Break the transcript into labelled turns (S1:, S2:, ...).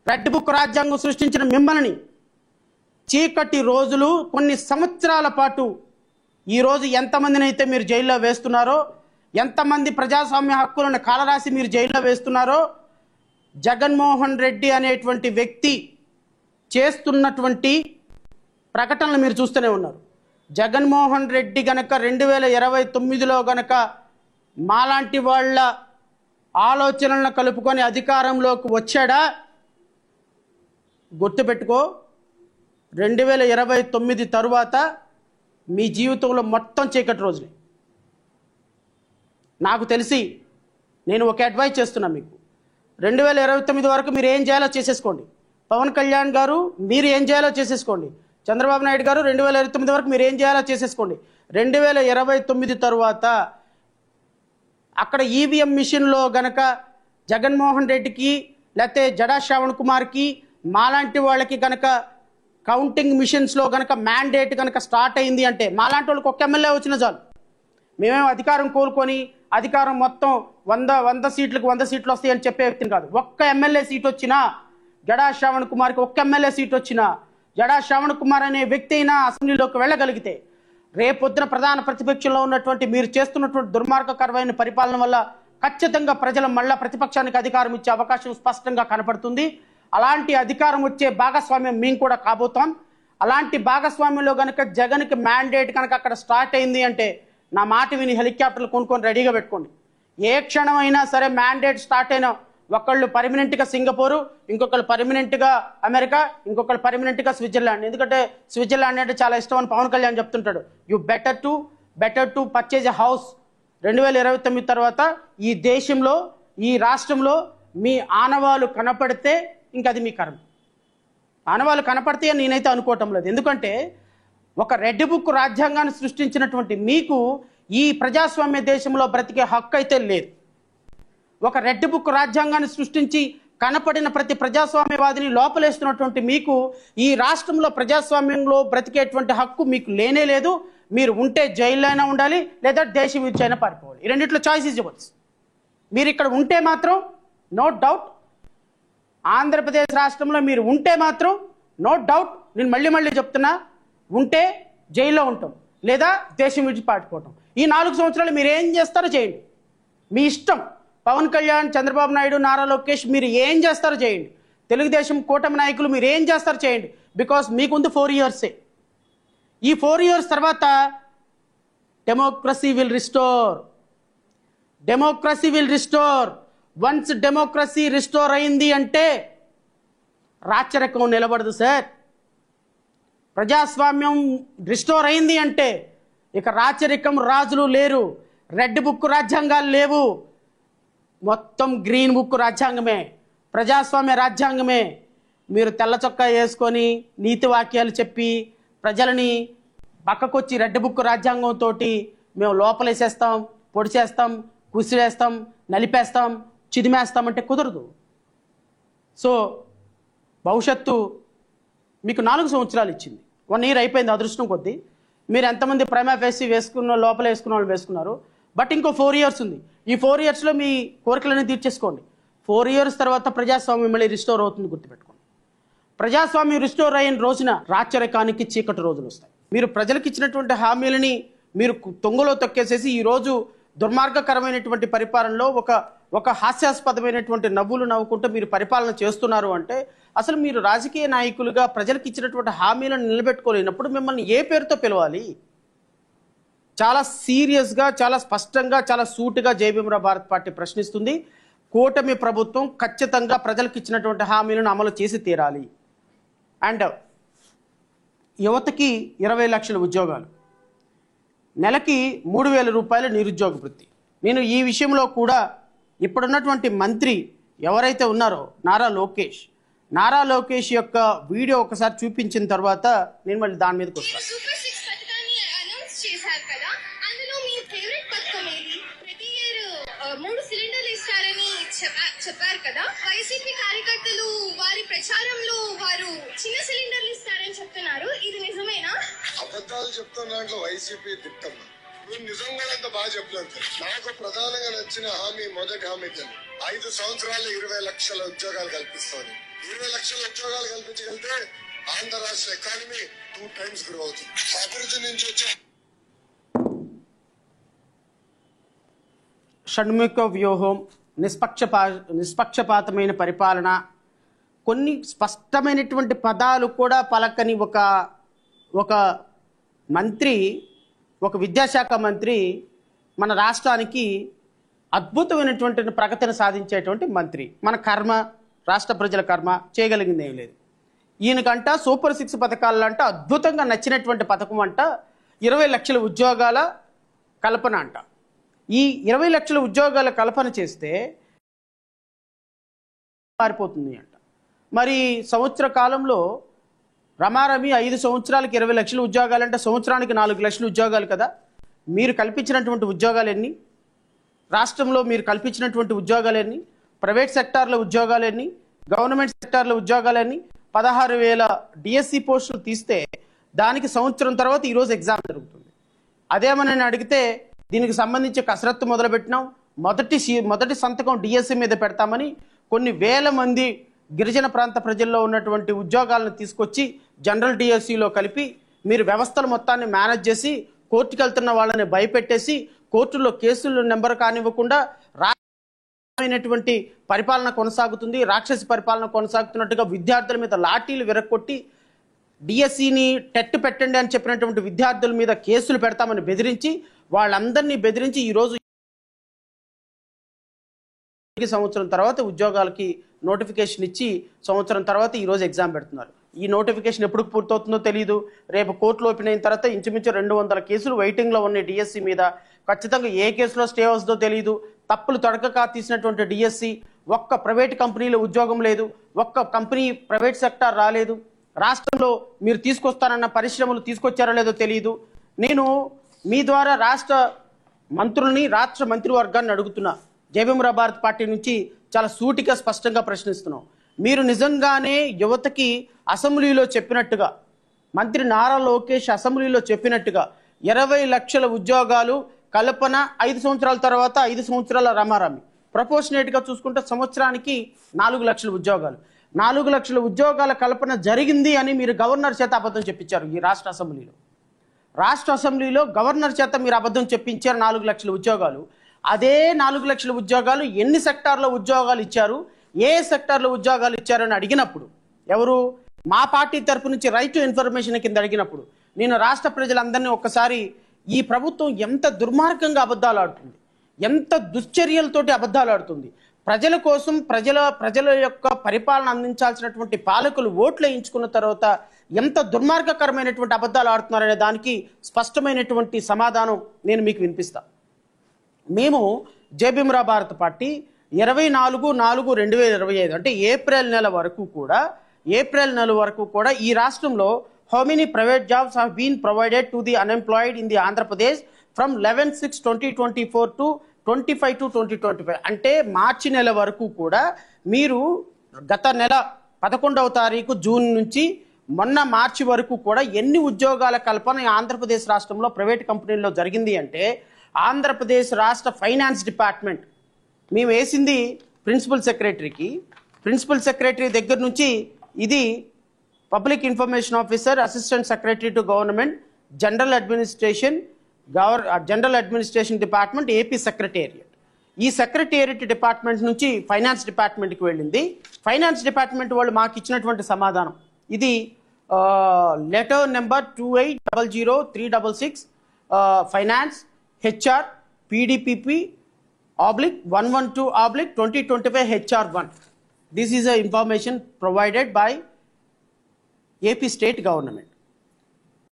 S1: Red book రాజ్యాంగం సృష్టించిన మిమ్మల్ని చీకటి రోజులు కొన్ని సంవత్సరాల పాటు ఈరోజు ఎంతమందిని అయితే మీరు జైల్లో వేస్తున్నారో, ఎంతమంది ప్రజాస్వామ్య హక్కులను కాలరాసి మీరు జైల్లో వేస్తున్నారో, జగన్మోహన్ రెడ్డి అనేటువంటి వ్యక్తి చేస్తున్నటువంటి ప్రకటనలు మీరు చూస్తూనే ఉన్నారు. జగన్మోహన్ రెడ్డి గనక 2029లో గనక మాలాంటి వాళ్ళ ఆలోచనలను కలుపుకొని అధికారంలోకి వచ్చాడా, గుర్తుపెట్టుకో, 2029 తరువాత మీ జీవితంలో మొత్తం చీకటి రోజులే. నాకు తెలిసి నేను ఒక అడ్వైస్ చేస్తున్నా మీకు, 2029 వరకు మీరు ఏం చేయాలో చేసేసుకోండి. పవన్ కళ్యాణ్ గారు మీరు ఏం చేయాలో చేసేసుకోండి. చంద్రబాబు నాయుడు గారు 2029 వరకు మీరు ఏం చేయాలో చేసేసుకోండి. 2029 తరువాత అక్కడ ఈవీఎం మిషన్లో గనక జగన్మోహన్ రెడ్డికి లేకపోతే జడా శ్రావణ్ కుమార్కి మాలాంటి వాళ్ళకి గనక కౌంటింగ్ మిషన్స్లో గనక మ్యాండేట్ గనక స్టార్ట్ అయింది అంటే, మాలాంటి వాళ్ళకి ఒక్క ఎమ్మెల్యే వచ్చిన చాలు, మేమేమో అధికారం కోరుకొని అధికారం మొత్తం 100 సీట్లకు 100 సీట్లు వస్తాయని చెప్పే వ్యక్తిని కాదు. ఒక్క ఎమ్మెల్యే సీట్ వచ్చినా, జడా శ్రావణ్ కుమార్కి ఒక్క ఎమ్మెల్యే సీట్ వచ్చినా, జడా శ్రావణ్ కుమార్ అనే వ్యక్తి అయినా అసెంబ్లీలోకి వెళ్ళగలిగితే, రేపొద్దున ప్రధాన ప్రతిపక్షంలో ఉన్నటువంటి మీరు చేస్తున్నటువంటి దుర్మార్గకరమైన పరిపాలన వల్ల ఖచ్చితంగా ప్రజలు మళ్ళా ప్రతిపక్షానికి అధికారం ఇచ్చే అవకాశం స్పష్టంగా కనపడుతుంది. అలాంటి అధికారం వచ్చే భాగస్వామ్యం మేము కూడా కాబోతాం. అలాంటి భాగస్వామ్యంలో కనుక జగన్కి మ్యాండేట్ కనుక అక్కడ స్టార్ట్ అయింది అంటే, నా మాట విని హెలికాప్టర్లు కొనుక్కొని రెడీగా పెట్టుకోండి. ఏ క్షణమైనా సరే మ్యాండేట్ స్టార్ట్ అయినా ఒకళ్ళు పర్మనెంట్గా సింగపూరు, ఇంకొకళ్ళు పర్మనెంట్గా అమెరికా, ఇంకొకళ్ళు పర్మనెంట్గా స్విట్జర్లాండ్. ఎందుకంటే స్విట్జర్లాండ్ అంటే చాలా ఇష్టం అని పవన్ కళ్యాణ్ చెప్తుంటాడు. You better to purchase a house. 2029 తర్వాత ఈ దేశంలో, ఈ రాష్ట్రంలో మీ ఆనవాళ్ళు కనపడితే ఇంకా అది మీ కర్మ. ఆనవాళ్ళు కనపడితే అని నేనైతే అనుకోవటం లేదు. ఎందుకంటే ఒక రెడ్ బుక్ రాజ్యాంగాన్ని సృష్టించినటువంటి మీకు ఈ ప్రజాస్వామ్య దేశంలో బ్రతికే హక్కు అయితే లేదు. ఒక రెడ్ బుక్ రాజ్యాంగాన్ని సృష్టించి కనపడిన ప్రతి ప్రజాస్వామ్యవాదిని లోపలేస్తున్నటువంటి మీకు ఈ రాష్ట్రంలో ప్రజాస్వామ్యంలో బ్రతికేటువంటి హక్కు మీకు లేనే లేదు. మీరు ఉంటే జైల్లో అయినా ఉండాలి, లేదా దేశం విడిచైనా పారిపోవాలి. ఈ రెండిట్లో చాయిస్ ఈజ్ యువర్స్. మీరు ఇక్కడ ఉంటే మాత్రం నో డౌట్, ఆంధ్రప్రదేశ్ రాష్ట్రంలో మీరు ఉంటే మాత్రం నో డౌట్, నేను మళ్ళీ చెప్తున్నా, ఉంటే జైల్లో ఉంటాం, లేదా దేశం విడిచి పారిపోవటం. ఈ 4 సంవత్సరాలు మీరు ఏం చేస్తారో చేయండి, మీ ఇష్టం. పవన్ కళ్యాణ్, చంద్రబాబు నాయుడు, నారా లోకేష్ మీరు ఏం చేస్తారో చేయండి. తెలుగుదేశం కూటమి నాయకులు మీరు ఏం చేస్తారో చేయండి. బికాస్ మీకుంది 4 ఇయర్సే. ఈ 4 ఇయర్స్ తర్వాత democracy will restore. Once democracy restore అయింది అంటే రాచరికం నిలబడదు సార్. ప్రజాస్వామ్యం రిస్టోర్ అయింది అంటే ఇక రాచరికం, రాజులు లేరు, రెడ్ బుక్ రాజ్యాంగాలు లేవు, మొత్తం గ్రీన్ బుక్ రాజ్యాంగమే, ప్రజాస్వామ్య రాజ్యాంగమే. మీరు తెల్ల చొక్కా వేసుకొని నీతి వాక్యాలు చెప్పి ప్రజలని పక్కకొచ్చి రెడ్ బుక్ రాజ్యాంగంతో మేము లోపలేసేస్తాం, పొడిచేస్తాం, కుసిరేస్తాం, నలిపేస్తాం, చిదిమేస్తామంటే కుదరదు. సో భవిష్యత్తు మీకు 4 సంవత్సరాలు ఇచ్చింది. 1 ఇయర్ అయిపోయింది అదృష్టం కొద్దీ. మీరు ఎంతమంది ప్రైమా ఫేసి లోపల వేసుకున్న వాళ్ళు వేసుకున్నారు. బట్ ఇంకో 4 ఇయర్స్ ఉంది. ఈ 4 ఇయర్స్లో మీ కోరికలన్నీ తీర్చేసుకోండి. 4 ఇయర్స్ తర్వాత ప్రజాస్వామ్యం మళ్ళీ రిస్టోర్ అవుతుంది, గుర్తుపెట్టుకోండి. ప్రజాస్వామ్యం రిస్టోర్ అయిన రోజున రాచరికానికి చీకటి రోజులు వస్తాయి. మీరు ప్రజలకు ఇచ్చినటువంటి హామీలని మీరు తొంగలో తొక్కేసేసి ఈరోజు దుర్మార్గకరమైనటువంటి పరిపాలనలో ఒక హాస్యాస్పదమైనటువంటి నవ్వులు నవ్వుకుంటూ మీరు పరిపాలన చేస్తున్నారు అంటే, అసలు మీరు రాజకీయ నాయకులుగా ప్రజలకు ఇచ్చినటువంటి హామీలను నిలబెట్టుకోలేనప్పుడు మిమ్మల్ని ఏ పేరుతో పిలవాలి? చాలా సీరియస్గా, చాలా స్పష్టంగా, చాలా సూటిగా జయభీమరావు భారత్ పార్టీ ప్రశ్నిస్తుంది. కూటమి ప్రభుత్వం ఖచ్చితంగా ప్రజలకు ఇచ్చినటువంటి హామీలను అమలు చేసి తీరాలి. అండ్ యువతకి 20 లక్షల ఉద్యోగాలు, నెలకి 3,000 రూపాయల నిరుద్యోగ వృత్తి. నేను ఈ విషయంలో కూడా ఇప్పుడున్నటువంటి మంత్రి ఎవరైతే ఉన్నారో నారా లోకేష్ యొక్క వీడియో ఒకసారి చూపించిన తర్వాత నేను మళ్ళీ దాని మీదకి వస్తాను.
S2: చెప్పారు కదా, వైసీపీ కార్యకర్తలు వారి ప్రచారంలో వారు చిన్న సిలిండర్లు ఇస్తారని చెప్తున్నారు. ఇది నిజమేనా?
S3: అబద్ధాలు చెప్తున్న దాంట్లో వైసీపీ తిట్టమ్మా. నువ్వు నిజం కూడా అంత బాగా చెప్పలేదు. నాకు ప్రధానంగా నచ్చిన హామీ, మొదటి హామీ 5 సంవత్సరాలు 20 లక్షల ఉద్యోగాలు కల్పిస్తాను. 20 లక్షల ఉద్యోగాలు కల్పించగలిగితే ఆంధ్ర రాష్ట్ర ఎకానమీ 2 times గ్రో అవుతుంది. అభివృద్ధి నుంచి వచ్చే
S1: షణ్ముఖ వ్యూహం, నిష్పక్షపాతమైన పరిపాలన, కొన్ని స్పష్టమైనటువంటి పదాలు కూడా పలకని ఒక మంత్రి, ఒక విద్యాశాఖ మంత్రి మన రాష్ట్రానికి అద్భుతమైనటువంటి ప్రగతిని సాధించేటువంటి మంత్రి. మన కర్మ, రాష్ట్ర ప్రజల కర్మ, చేయగలిగింది ఏం లేదు. ఈయనకంట సూపర్ 6 పథకాలు అంట అద్భుతంగా నచ్చినటువంటి పథకం అంట 20 లక్షల ఉద్యోగాల కల్పన అంట. ఈ 20 లక్షల ఉద్యోగాల కల్పన చేస్తే మారిపోతుంది అంట. మరి సంవత్సర కాలంలో రమారమి 5 సంవత్సరాలకి 20 లక్షల ఉద్యోగాలంటే సంవత్సరానికి 4 లక్షల ఉద్యోగాలు కదా. మీరు కల్పించినటువంటి ఉద్యోగాలు ఎన్ని? రాష్ట్రంలో మీరు కల్పించినటువంటి ఉద్యోగాలు ఎన్ని? ప్రైవేట్ సెక్టార్ల ఉద్యోగాలు ఎన్ని? గవర్నమెంట్ సెక్టార్ల ఉద్యోగాలు ఎన్ని? 16,000 డిఎస్సి పోస్టులు తీస్తే దానికి సంవత్సరం తర్వాత ఈరోజు ఎగ్జామ్ జరుగుతుంది. అదేమని నేను అడిగితే దీనికి సంబంధించి కసరత్తు మొదలుపెట్టినాం, మొదటి సంతకం డిఎస్సి మీద పెడతామని కొన్ని వేల మంది గిరిజన ప్రాంత ప్రజల్లో ఉన్నటువంటి ఉద్యోగాలను తీసుకొచ్చి జనరల్ డిఎస్సిలో కలిపి మీరు వ్యవస్థల మొత్తాన్ని మేనేజ్ చేసి కోర్టుకు వెళ్తున్న వాళ్ళని భయపెట్టేసి కోర్టుల్లో కేసులు నెంబర్ కానివ్వకుండా రాజమైనటువంటి పరిపాలన కొనసాగుతుంది, రాక్షసి పరిపాలన కొనసాగుతున్నట్టుగా విద్యార్థుల మీద లాఠీలు విరక్కొట్టి డిఎస్సిని టెట్ పెట్టండి అని చెప్పినటువంటి విద్యార్థుల మీద కేసులు పెడతామని బెదిరించి వాళ్ళందరినీ బెదిరించి ఈరోజు సంవత్సరం తర్వాత ఉద్యోగాలకి నోటిఫికేషన్ ఇచ్చి సంవత్సరం తర్వాత ఈరోజు ఎగ్జామ్ పెడుతున్నారు. ఈ నోటిఫికేషన్ ఎప్పుడు పూర్తవుతుందో తెలియదు. రేపు కోర్టులు ఓపెన్ అయిన తర్వాత ఇంచుమించు 200 కేసులు వెయిటింగ్లో ఉన్నాయి డిఎస్సి మీద. ఖచ్చితంగా ఏ కేసులో స్టే వస్తుందో తెలియదు. తప్పులు తడకక తీసినటువంటి డిఎస్సి, ఒక్క ప్రైవేట్ కంపెనీలో ఉద్యోగం లేదు, ఒక్క కంపెనీ ప్రైవేట్ సెక్టార్ రాలేదు. రాష్ట్రంలో మీరు తీసుకొస్తానన్న పరిశ్రమలు తీసుకొచ్చారో లేదో తెలియదు. నేను మీ ద్వారా రాష్ట్ర మంత్రుల్ని, రాష్ట్ర మంత్రివర్గాన్ని అడుగుతున్నా. జయభీమరావు భారత్ పార్టీ నుంచి చాలా సూటిగా స్పష్టంగా ప్రశ్నిస్తున్నాం. మీరు నిజంగానే యువతకి అసెంబ్లీలో చెప్పినట్టుగా, మంత్రి నారా లోకేష్ అసెంబ్లీలో చెప్పినట్టుగా 20 లక్షల ఉద్యోగాలు కల్పన 5 సంవత్సరాల తర్వాత 5 సంవత్సరాల రమారమి ప్రపోర్షనేట్గా చూసుకుంటే సంవత్సరానికి 4 లక్షల ఉద్యోగాలు, 4 లక్షల ఉద్యోగాల కల్పన జరిగింది అని మీరు గవర్నర్ చేత అబద్ధం చెప్పించారు. ఈ రాష్ట్ర అసెంబ్లీలో గవర్నర్ చేత మీరు అబద్ధం చెప్పించారు 4 లక్షల ఉద్యోగాలు. అదే 4 లక్షల ఉద్యోగాలు ఎన్ని సెక్టార్లో ఉద్యోగాలు ఇచ్చారు, ఏ సెక్టార్లో ఉద్యోగాలు ఇచ్చారని అడిగినప్పుడు, ఎవరు మా పార్టీ తరపు నుంచి రైట్ టు ఇన్ఫర్మేషన్ కింద అడిగినప్పుడు, నేను రాష్ట్ర ప్రజలందరినీ ఒక్కసారి ఈ ప్రభుత్వం ఎంత దుర్మార్గంగా అబద్ధాలు ఆడుతుంది, ఎంత దుశ్చర్యలతోటి అబద్ధాలు ఆడుతుంది, ప్రజల కోసం ప్రజల యొక్క పరిపాలన అందించాల్సినటువంటి పాలకులు ఓట్లు వేయించుకున్న తర్వాత ఎంత దుర్మార్గకరమైనటువంటి అబద్ధాలు ఆడుతున్నారనే దానికి స్పష్టమైనటువంటి సమాధానం నేను మీకు వినిపిస్తా. మేము జయభీమరావు భారత్ పార్టీ 24/4/2025 అంటే ఏప్రిల్ నెల వరకు కూడా ఈ రాష్ట్రంలో how many private jobs have been provided to the unemployed in the Andhra Pradesh from 11/6/2024 to 25/2/2025 అంటే మార్చి నెల వరకు కూడా మీరు గత నెల 11వ తారీఖు జూన్ నుంచి మొన్న మార్చి వరకు కూడా ఎన్ని ఉద్యోగాల కల్పన ఆంధ్రప్రదేశ్ రాష్ట్రంలో ప్రైవేట్ కంపెనీల్లో జరిగింది అంటే, ఆంధ్రప్రదేశ్ రాష్ట్ర ఫైనాన్స్ డిపార్ట్మెంట్ మేము వేసింది ప్రిన్సిపల్ సెక్రటరీ దగ్గర నుంచి ఇది public information officer, assistant secretary to government, general administration department, AP secretariat. ఈ సెక్రటేరియట్ డిపార్ట్మెంట్ నుంచి ఫైనాన్స్ డిపార్ట్మెంట్కి వెళ్ళింది. ఫైనాన్స్ డిపార్ట్మెంట్ వాళ్ళు మాకు ఇచ్చినటువంటి సమాధానం ఇది letter number 28003666 finance HR PDPP /112/2025 HR1. This is a information provided by AP state government.